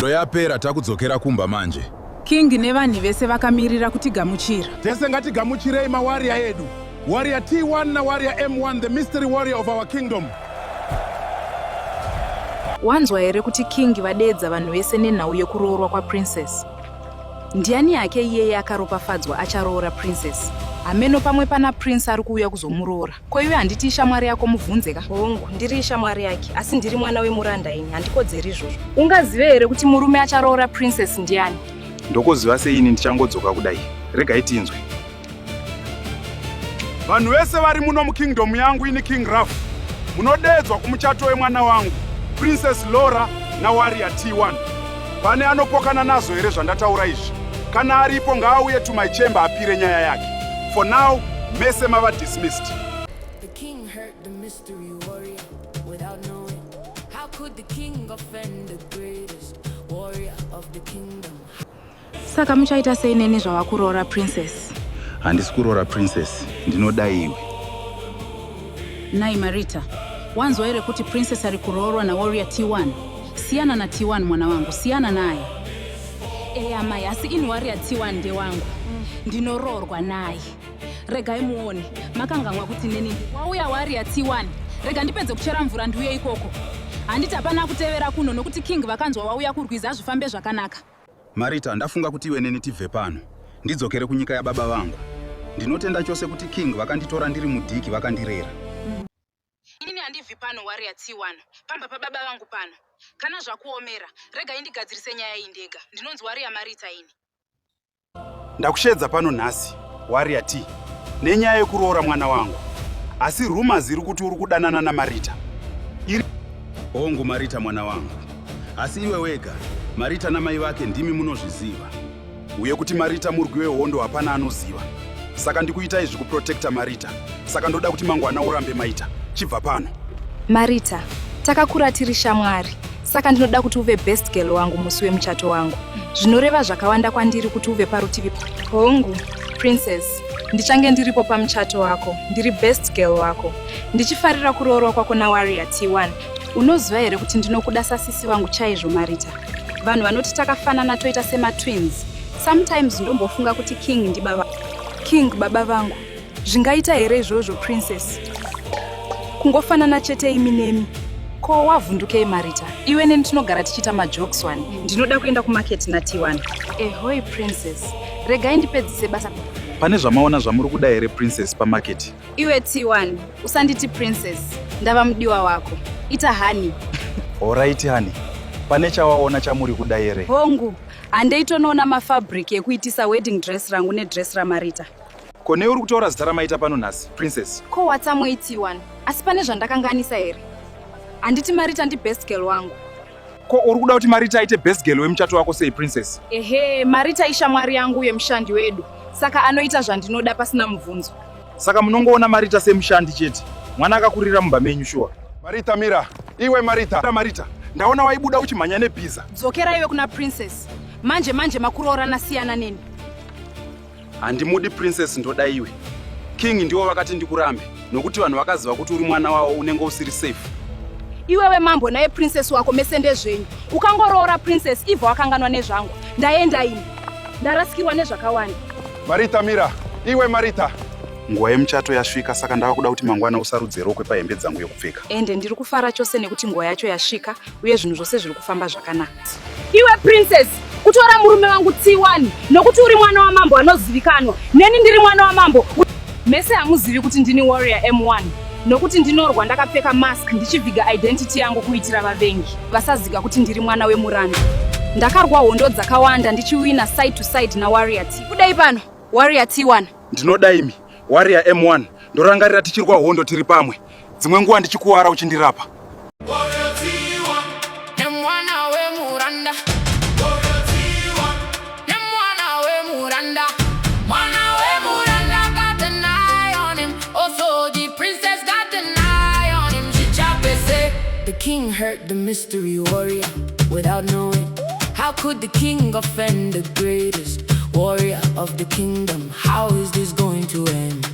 Hondo yapera takudzokera kumba manje. King nevanhu vese vakamirira kutigamuchira. Tese ngatigamuchirei mawarrior edu. Warrior T1 na Warrior M1, the mystery warrior of our kingdom. Wanzwa here kuti King vadedza vanhu vese nenhau yekuroorwa kwaprincess. Ndiani yake iyeye akaropafadzwa acharoora princess? Ameno pamwe pana prince ari kuuya kuzomuroora. Ko iwe handiti ishamwari yako mubvunze ka? Hongu, ndiri ishamwari yake, asi ndiri mwana wemuranda ini, handikodzeri izvozvo. Ungazive here kuti murume acharoora princess ndiani? Ndokuziva seini ndichangodzoka kudai. Regai tinzwe. Vanhu vese vari muno mukingdom yangu ini King Raf. Munodedzwa kumuchato wemwana wangu, Princess Laura na Warrior T1. Pane anopokana nazo here zvandataura izvi. Kana aripo ngaauye to my chamber apire nyaya yake. For now, mese mava dismissed. The king heard the mystery warrior without knowing. How could the king offend the greatest warrior of the kingdom? Saka muchaita sei neni zvavakuroora princess? Handisi kuroora princess, ndinodai iwe. Nai Marita, wanzwa here kuti princess ari kuroorwa na Warrior T1. Siyana na T1 mwana wangu, siyana naye. Eya mai, asi ini Warrior T1 nde wangu. Ndinoroorwa naye. Regai muone, makangamwa kuti neni wauya Warrior T1. Rega ndipedze kuchera mvura ndiuye ikoko. Handiti hapana kutevera kuno nokuti King vakanzwa wauya kurwiza zvifambe zvakanaka. Marita, ndafunga kuti iwe neni tibve pano. Ndidzokere kunyika yababa vangu. Ndinotenda chose kuti King vakanditora ndiri mudhiki vakandirera. Ini handibvi pano Warrior T1, pamba pababa vangu pano. Kana zvakuomera, rega indigadzirise nyaya iyi ndega. Ndinonzi Warrior Marita ini. Ndakushedza pano nhasi, Warrior T, nenyaya yekuroora mwana wangu. Asi rumors iri kuti uri kudanana na Marita. Hongu Marita mwana wangu. Asi iwe wega, Marita namai vake ndimi munozviziva. Uye kuti Marita murwi wehondo hapana anoziva. Saka ndikuita izvi kuprotecta Marita. Saka ndoda kuti mangwana urambe maita. Chibva pano. Marita, takakura tiri shamwari. Saka ndinoda kuti uve best girl wangu musi wemuchato wangu. Zvinoreva zvakawanda kwandiri kuti uve parutivi. Hongu, princess, ndichange ndiripo pamuchato wako. Ndiri best girl wako. Ndichifarira kuroorwa kwako na Warrior T1. Unoziva here kuti ndinokuda sasisi wangu chaizvo Marita. Vanhu vanoti takafanana toita sema twins. Sometimes ndombofunga kuti King ndi baba. King baba vangu. Zvingaita here izvozvo princess. Kungofanana chete imi nemi. Ko wavhundukei Marita? Iwe neni tinogara tichita majokes wani. Ndinoda kuenda kumarket na T1. Ehoi princess. Regai ndipedzise basa. Pane zvamaona zvamuri kuda here princess pamarket? Iwe T1, usanditi princess. Ndava mudiwa wako. Ita honey. Alright honey. Pane chawaona chamuri kuda here? Hongu, handeitonoona mafabric ekuitisa wedding dress rangu nedress raMarita. Kone uri kutaura zita ramaita pano nhasi, princess? Ko watsamwei T1, asi pane zvandakanganisa here. Handiti Marita ndi best girl wangu. Ko uri kuda kuti Marita aite best girl wemuchato wako sei princess? Ehe, Marita ishamwari yangu yemushandi wedu. Saka anoita zvandinoda pasina mubvunzo. Saka munongoona Marita semushandi chete. Mwana akakurira mumba menyu shuwa. Marita mira, iwe Marita. Marita, ndaona waibuda uchimhanya nebhiza. Dzokera iwe kuna princess. Manje makuroorana siyana neni. Handimudi princess ndoda iwe. King ndiwo vakati ndikurambe, nokuti vanhu vakaziva kuti uri mwana wavo unenge usiri safe. Iwewe mambo naye princess wako mesende zvenyu. Ukangoroora princess Ivha wakanganwa nezvangu. Ndaenda ini. Ndarasikirwa nezvakawanda. Marita mira, iwe Marita. Nguva yemuchato yasvika, saka ndava kuda kuti mangwana usarudze rokwe pahembe dzangu yekupfeka. Ende ndiri kufara chose nekuti nguva yacho yasvika uye zvinhu zvose zviri kufamba zvakanaka. Iwe princess, kutora murume wangu T1 nokuti uri mwana wamambo anozivikanwa. Neni ndiri mwana wamambo. Mese hamuzivi kuti ndini Warrior M1 nokuti ndinorwa ndakapfeka mask ndichivhiga identity yangu kuitira vavengi vasaziga kuti ndiri mwana wemuranda. Ndakarwa hondo dzakawanda ndichiwina side to side na Warrior T. Kudai pano Warrior T1. Ndinoda imi Warrior M1 ndorangarira tichirwa hondo tiri pamwe. Dzimwe nguva ndichikuwara uchindirapa. Warrior T1, nemwana wemuranda. Warrior T1, nemwana wemuranda. Mwana wemuranda got an eye on him. Also the princess got an eye on him. She chape say the king heard the mystery warrior without knowing. How could the king offend the greatest warrior of the kingdom? How is this going to end?